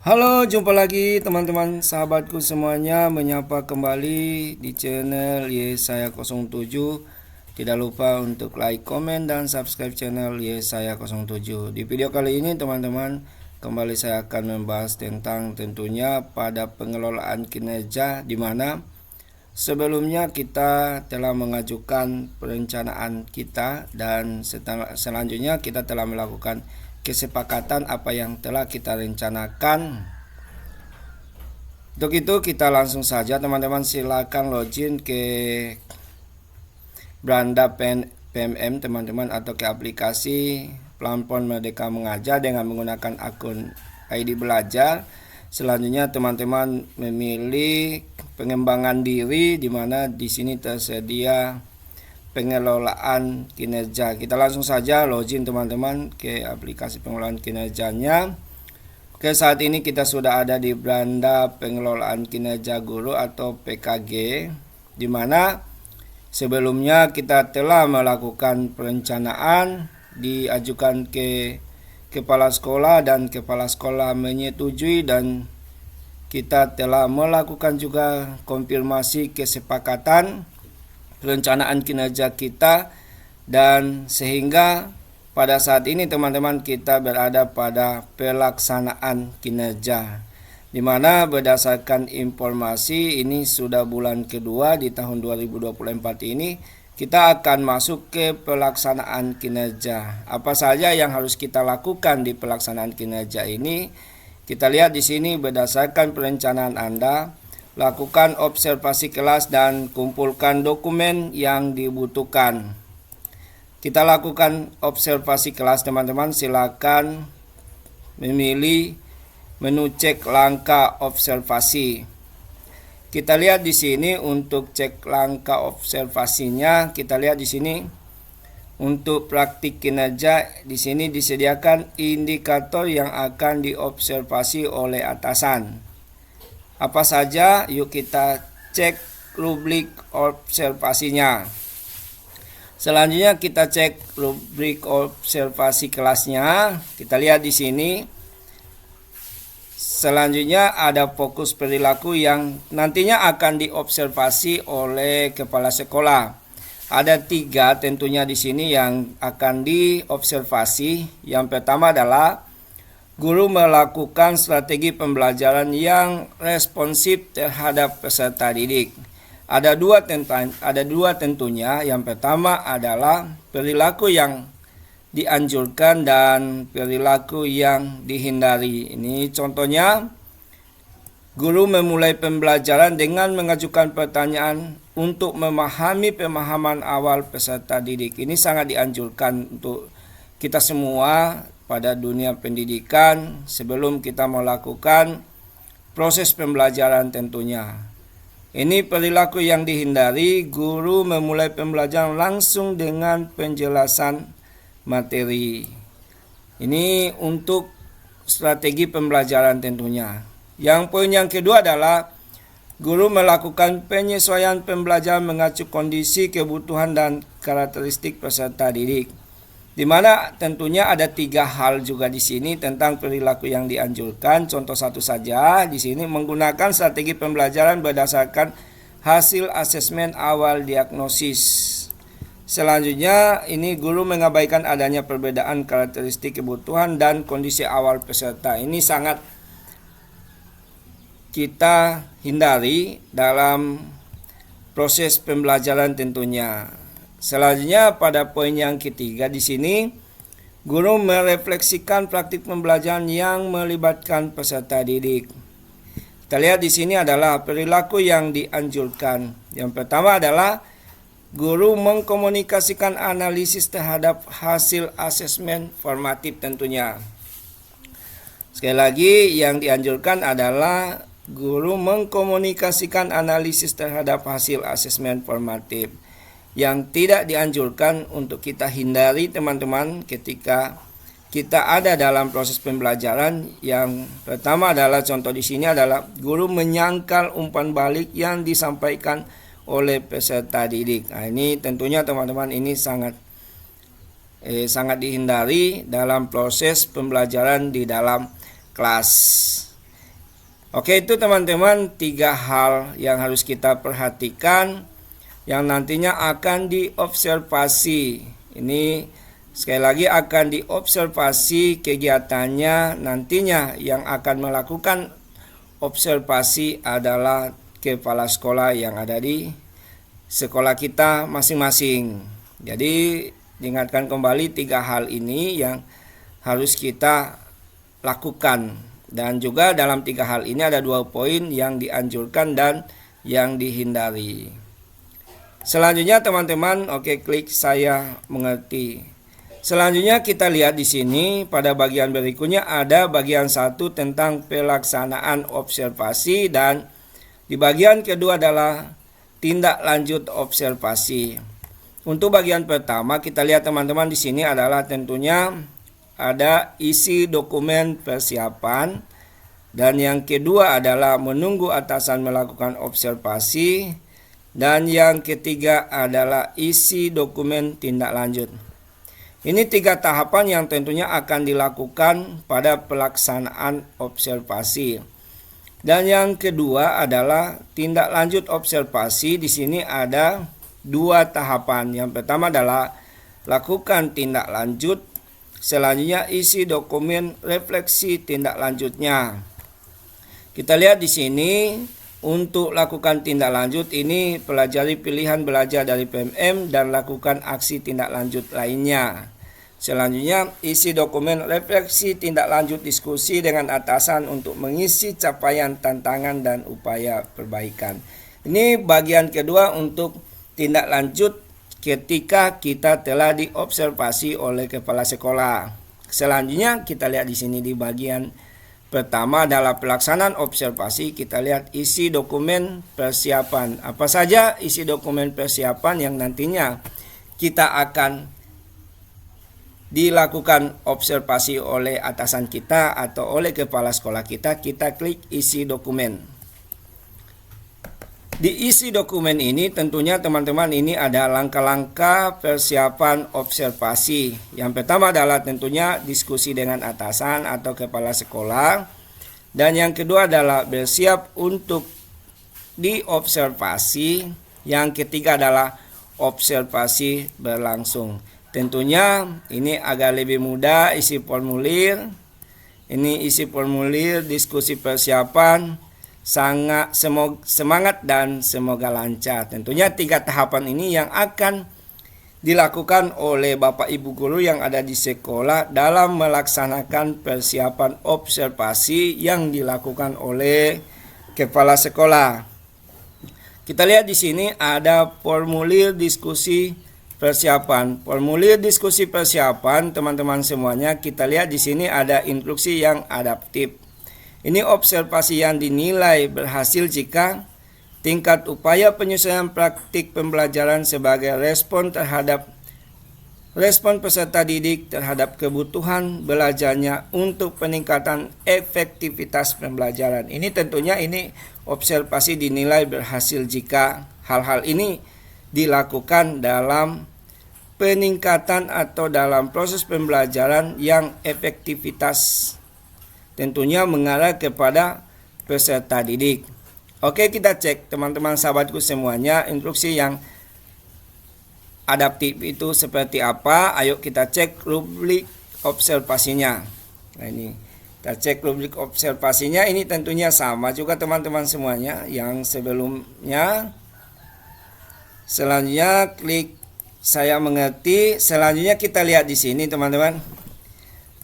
Halo, jumpa lagi teman-teman sahabatku semuanya, menyapa kembali di channel Yesaya07. Tidak lupa untuk like, komen, dan subscribe channel Yesaya07. Di video kali ini teman-teman, kembali saya akan membahas tentang tentunya pada pengelolaan kinerja, di mana sebelumnya kita telah mengajukan perencanaan kita dan selanjutnya kita telah melakukan kesepakatan apa yang telah kita rencanakan. Untuk itu kita langsung saja teman-teman, silakan login ke Beranda PMM teman-teman, atau ke aplikasi Platform Merdeka Mengajar dengan menggunakan akun ID belajar. Selanjutnya teman-teman memilih pengembangan diri, di mana di sini tersedia pengelolaan kinerja. Kita langsung saja login teman-teman ke aplikasi pengelolaan kinerjanya. Oke, saat ini kita sudah ada di beranda pengelolaan kinerja guru atau PKG, di mana sebelumnya kita telah melakukan perencanaan, diajukan ke kepala sekolah dan kepala sekolah menyetujui, dan kita telah melakukan juga konfirmasi kesepakatan perencanaan kinerja kita, dan sehingga pada saat ini teman-teman kita berada pada pelaksanaan kinerja, di mana berdasarkan informasi ini sudah bulan kedua di tahun 2024 ini, kita akan masuk ke pelaksanaan kinerja. Apa saja yang harus kita lakukan di pelaksanaan kinerja ini? Kita lihat di sini berdasarkan perencanaan Anda. Lakukan observasi kelas dan kumpulkan dokumen yang dibutuhkan. Kita lakukan observasi kelas teman-teman, silakan memilih menu cek langkah observasi. Kita lihat di sini untuk cek langkah observasinya, kita lihat di sini untuk praktik kinerja, di sini disediakan indikator yang akan diobservasi oleh atasan. Apa saja? Yuk kita cek rubrik observasinya. Selanjutnya kita cek rubrik observasi kelasnya. Kita lihat di sini. Selanjutnya ada fokus perilaku yang nantinya akan diobservasi oleh kepala sekolah. Ada 3 tentunya di sini yang akan diobservasi. Yang pertama adalah guru melakukan strategi pembelajaran yang responsif terhadap peserta didik. Ada dua tentunya. Yang pertama adalah perilaku yang dianjurkan dan perilaku yang dihindari. Ini contohnya, guru memulai pembelajaran dengan mengajukan pertanyaan untuk memahami pemahaman awal peserta didik. Ini sangat dianjurkan untuk kita semua pada dunia pendidikan sebelum kita melakukan proses pembelajaran tentunya. Ini perilaku yang dihindari, guru memulai pembelajaran langsung dengan penjelasan materi. Ini untuk strategi pembelajaran tentunya. Yang poin yang kedua adalah guru melakukan penyesuaian pembelajaran mengacu kondisi, kebutuhan, dan karakteristik peserta didik. Di mana tentunya ada 3 hal juga di sini tentang perilaku yang dianjurkan. Contoh satu saja di sini, menggunakan strategi pembelajaran berdasarkan hasil asesmen awal diagnosis. Selanjutnya ini guru mengabaikan adanya perbedaan karakteristik, kebutuhan, dan kondisi awal peserta. Ini sangat kita hindari dalam proses pembelajaran tentunya. Selanjutnya pada poin yang ketiga di sini, guru merefleksikan praktik pembelajaran yang melibatkan peserta didik. Kita lihat di sini adalah perilaku yang dianjurkan. Yang pertama adalah guru mengkomunikasikan analisis terhadap hasil asesmen formatif tentunya. Sekali lagi, yang dianjurkan adalah guru mengkomunikasikan analisis terhadap hasil asesmen formatif. Yang tidak dianjurkan untuk kita hindari teman-teman ketika kita ada dalam proses pembelajaran. Yang pertama adalah, contoh di sini adalah guru menyangkal umpan balik yang disampaikan oleh peserta didik. Nah, ini tentunya teman-teman ini sangat dihindari dalam proses pembelajaran di dalam kelas. Oke, itu teman-teman 3 hal yang harus kita perhatikan yang nantinya akan diobservasi. Ini sekali lagi akan diobservasi kegiatannya nantinya. Yang akan melakukan observasi adalah kepala sekolah yang ada di sekolah kita masing-masing. Jadi diingatkan kembali 3 hal ini yang harus kita lakukan. Dan juga dalam 3 hal ini ada 2 poin yang dianjurkan dan yang dihindari. Selanjutnya teman-teman, oke, klik saya mengerti. Selanjutnya kita lihat di sini pada bagian berikutnya ada bagian 1 tentang pelaksanaan observasi dan di bagian kedua adalah tindak lanjut observasi. Untuk bagian pertama kita lihat teman-teman di sini adalah tentunya ada isi dokumen persiapan, dan yang kedua adalah menunggu atasan melakukan observasi, dan yang ketiga adalah isi dokumen tindak lanjut. Ini 3 tahapan yang tentunya akan dilakukan pada pelaksanaan observasi. Dan yang kedua adalah tindak lanjut observasi. Di sini ada 2 tahapan. Yang pertama adalah lakukan tindak lanjut. Selanjutnya isi dokumen refleksi tindak lanjutnya. Kita lihat di sini untuk lakukan tindak lanjut ini pelajari pilihan belajar dari PMM dan lakukan aksi tindak lanjut lainnya. Selanjutnya isi dokumen refleksi tindak lanjut diskusi dengan atasan untuk mengisi capaian, tantangan dan upaya perbaikan. Ini bagian kedua untuk tindak lanjut ketika kita telah diobservasi oleh kepala sekolah. Selanjutnya kita lihat di sini di bagian pertama adalah pelaksanaan observasi. Kita lihat isi dokumen persiapan. Apa saja isi dokumen persiapan yang nantinya kita akan dilakukan observasi oleh atasan kita atau oleh kepala sekolah kita. Kita klik isi dokumen. Di isi dokumen ini tentunya teman-teman ini ada langkah-langkah persiapan observasi. Yang pertama adalah tentunya diskusi dengan atasan atau kepala sekolah. Dan yang kedua adalah bersiap untuk diobservasi. Yang ketiga adalah observasi berlangsung. Tentunya ini agak lebih mudah isi formulir. Ini isi formulir diskusi persiapan. Sangat semangat dan semoga lancar. Tentunya 3 tahapan ini yang akan dilakukan oleh Bapak Ibu guru yang ada di sekolah dalam melaksanakan persiapan observasi yang dilakukan oleh kepala sekolah. Kita lihat di sini ada formulir diskusi persiapan. Formulir diskusi persiapan teman-teman semuanya, kita lihat di sini ada instruksi yang adaptif. Ini observasi yang dinilai berhasil jika tingkat upaya penyesuaian praktik pembelajaran sebagai respon peserta didik terhadap kebutuhan belajarnya untuk peningkatan efektivitas pembelajaran. Ini tentunya ini observasi dinilai berhasil jika hal-hal ini dilakukan dalam peningkatan atau dalam proses pembelajaran yang efektivitas tentunya mengarah kepada peserta didik. Oke, kita cek teman-teman sahabatku semuanya instruksi yang adaptif itu seperti apa. Ayo kita cek rubrik observasinya. Nah, ini kita cek rubrik observasinya. Ini tentunya sama juga teman-teman semuanya yang sebelumnya. Selanjutnya klik saya mengerti. Selanjutnya kita lihat di sini teman-teman.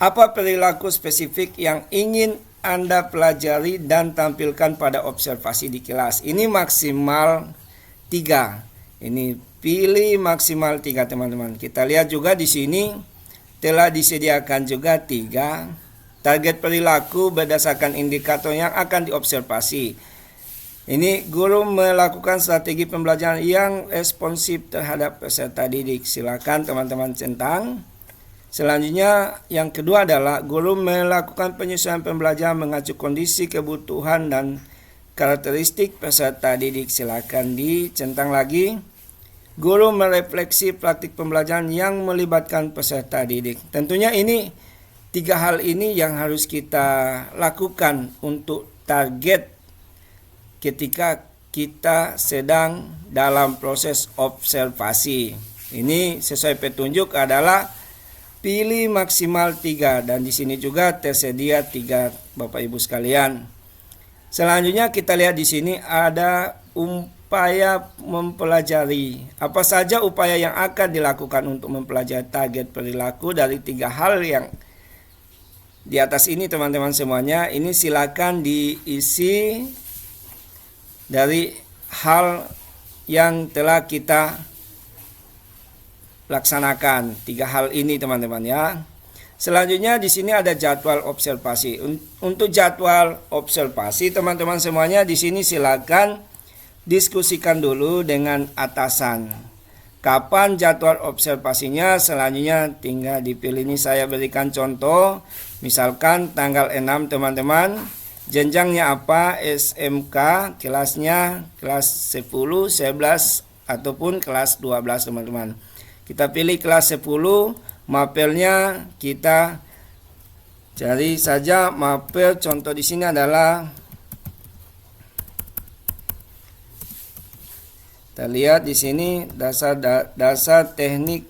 Apa perilaku spesifik yang ingin Anda pelajari dan tampilkan pada observasi di kelas? Ini maksimal 3. Ini pilih maksimal 3 teman-teman. Kita lihat juga di sini telah disediakan juga 3 target perilaku berdasarkan indikator yang akan diobservasi. Ini guru melakukan strategi pembelajaran yang responsif terhadap peserta didik. Silakan teman-teman centang. Selanjutnya yang kedua adalah guru melakukan penyesuaian pembelajaran mengacu kondisi kebutuhan dan karakteristik peserta didik. Silakan dicentang lagi. Guru merefleksi praktik pembelajaran yang melibatkan peserta didik. Tentunya ini 3 hal ini yang harus kita lakukan untuk target ketika kita sedang dalam proses observasi. Ini sesuai petunjuk adalah pilih maksimal 3 dan di sini juga tersedia 3 Bapak Ibu sekalian. Selanjutnya kita lihat di sini ada upaya mempelajari. Apa saja upaya yang akan dilakukan untuk mempelajari target perilaku dari 3 hal yang di atas ini teman-teman semuanya. Ini silakan diisi dari hal yang telah kita laksanakan 3 hal ini teman-teman ya. Selanjutnya di sini ada jadwal observasi. Untuk jadwal observasi teman-teman semuanya di sini silakan diskusikan dulu dengan atasan. Kapan jadwal observasinya? Selanjutnya tinggal dipilih. Ini saya berikan contoh. Misalkan tanggal 6 teman-teman. Jenjangnya apa? SMK, kelasnya kelas 10, 11 ataupun kelas 12 teman-teman. Kita pilih kelas 10, mapelnya kita cari saja mapel. Contoh di sini adalah kita lihat di sini dasar teknik.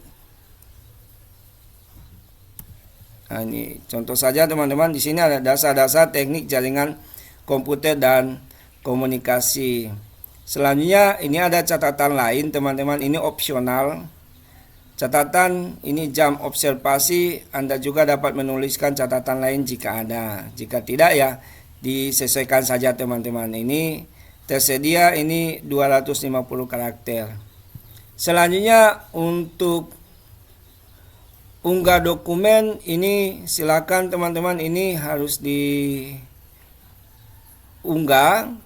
Nah, ini contoh saja teman-teman, di sini ada dasar-dasar teknik jaringan komputer dan komunikasi. Selanjutnya ini ada catatan lain teman-teman, ini opsional. Catatan ini jam observasi, Anda juga dapat menuliskan catatan lain jika ada. Jika tidak ya disesuaikan saja teman-teman. Ini tersedia ini 250 karakter. Selanjutnya untuk unggah dokumen ini silakan teman-teman, ini harus diunggah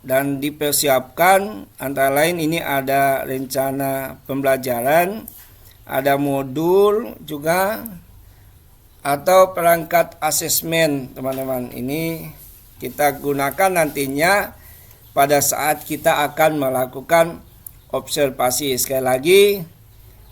dan dipersiapkan. Antara lain ini ada rencana pembelajaran, ada modul juga, atau perangkat asesmen teman-teman. Ini kita gunakan nantinya pada saat kita akan melakukan observasi. Sekali lagi,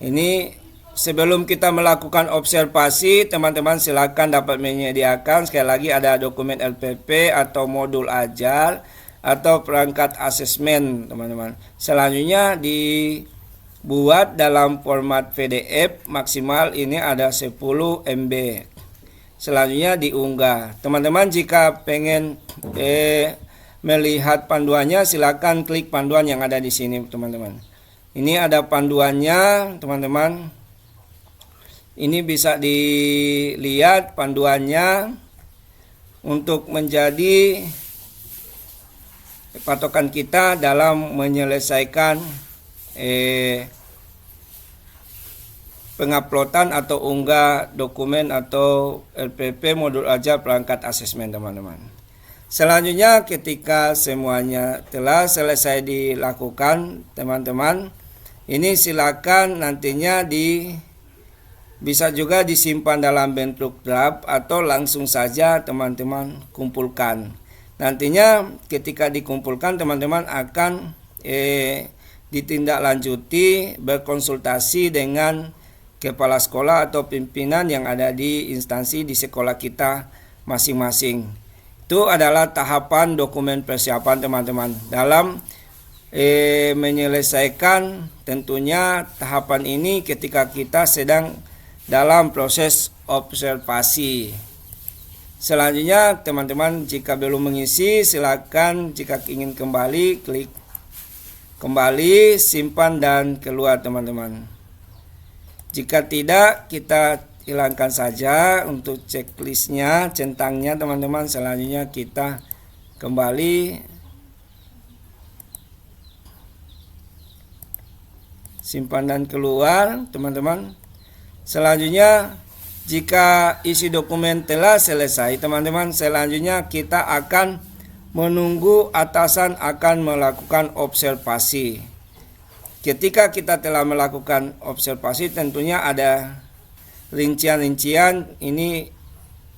ini sebelum kita melakukan observasi, teman-teman silakan dapat menyediakan, sekali lagi ada dokumen LPP atau modul ajar atau perangkat asesmen teman-teman. Selanjutnya dibuat dalam format PDF, maksimal ini ada 10 MB. Selanjutnya diunggah. Teman-teman jika pengen melihat panduannya, silakan klik panduan yang ada di sini teman-teman. Ini ada panduannya teman-teman. Ini bisa dilihat panduannya untuk menjadi patokan kita dalam menyelesaikan penguploadan atau unggah dokumen atau LPP modul ajar perangkat asesmen teman-teman. Selanjutnya ketika semuanya telah selesai dilakukan teman-teman, ini silakan nantinya bisa juga disimpan dalam bentuk draft atau langsung saja teman-teman kumpulkan. Nantinya ketika dikumpulkan teman-teman akan ditindaklanjuti berkonsultasi dengan kepala sekolah atau pimpinan yang ada di instansi di sekolah kita masing-masing. Itu adalah tahapan dokumen persiapan teman-teman dalam menyelesaikan tentunya tahapan ini ketika kita sedang dalam proses observasi. Selanjutnya teman-teman jika belum mengisi silakan, jika ingin kembali klik kembali, simpan dan keluar teman-teman. Jika tidak kita hilangkan saja untuk checklistnya, centangnya teman-teman. Selanjutnya kita kembali, simpan dan keluar teman-teman. Selanjutnya jika isi dokumen telah selesai teman-teman, selanjutnya kita akan menunggu atasan akan melakukan observasi. Ketika kita telah melakukan observasi tentunya ada rincian-rincian ini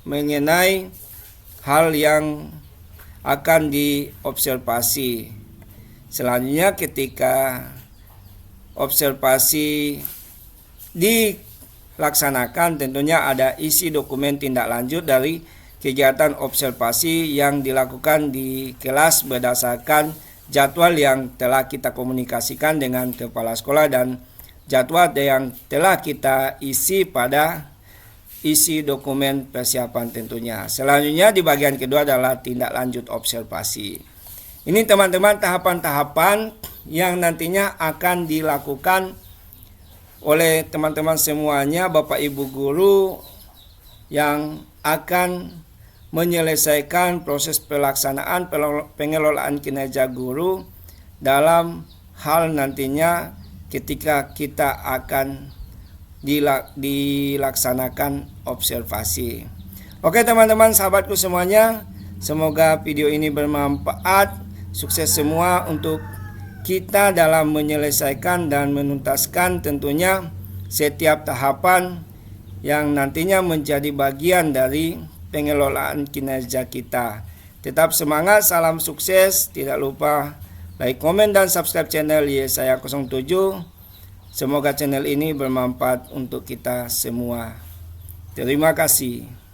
mengenai hal yang akan diobservasi. Selanjutnya ketika observasi dilaksanakan tentunya ada isi dokumen tindak lanjut dari kegiatan observasi yang dilakukan di kelas berdasarkan jadwal yang telah kita komunikasikan dengan kepala sekolah dan jadwal yang telah kita isi pada isi dokumen persiapan tentunya. Selanjutnya di bagian kedua adalah tindak lanjut observasi. Ini teman-teman tahapan-tahapan yang nantinya akan dilakukan oleh teman-teman semuanya, Bapak Ibu guru yang akan menyelesaikan proses pelaksanaan pengelolaan kinerja guru dalam hal nantinya ketika kita akan dilaksanakan observasi. Oke teman-teman sahabatku semuanya, semoga video ini bermanfaat. Sukses semua untuk kita dalam menyelesaikan dan menuntaskan tentunya setiap tahapan yang nantinya menjadi bagian dari pengelolaan kinerja kita. Tetap semangat, salam sukses. Tidak lupa like, komen, dan subscribe channel Yesaya 07. Semoga channel ini bermanfaat untuk kita semua. Terima kasih.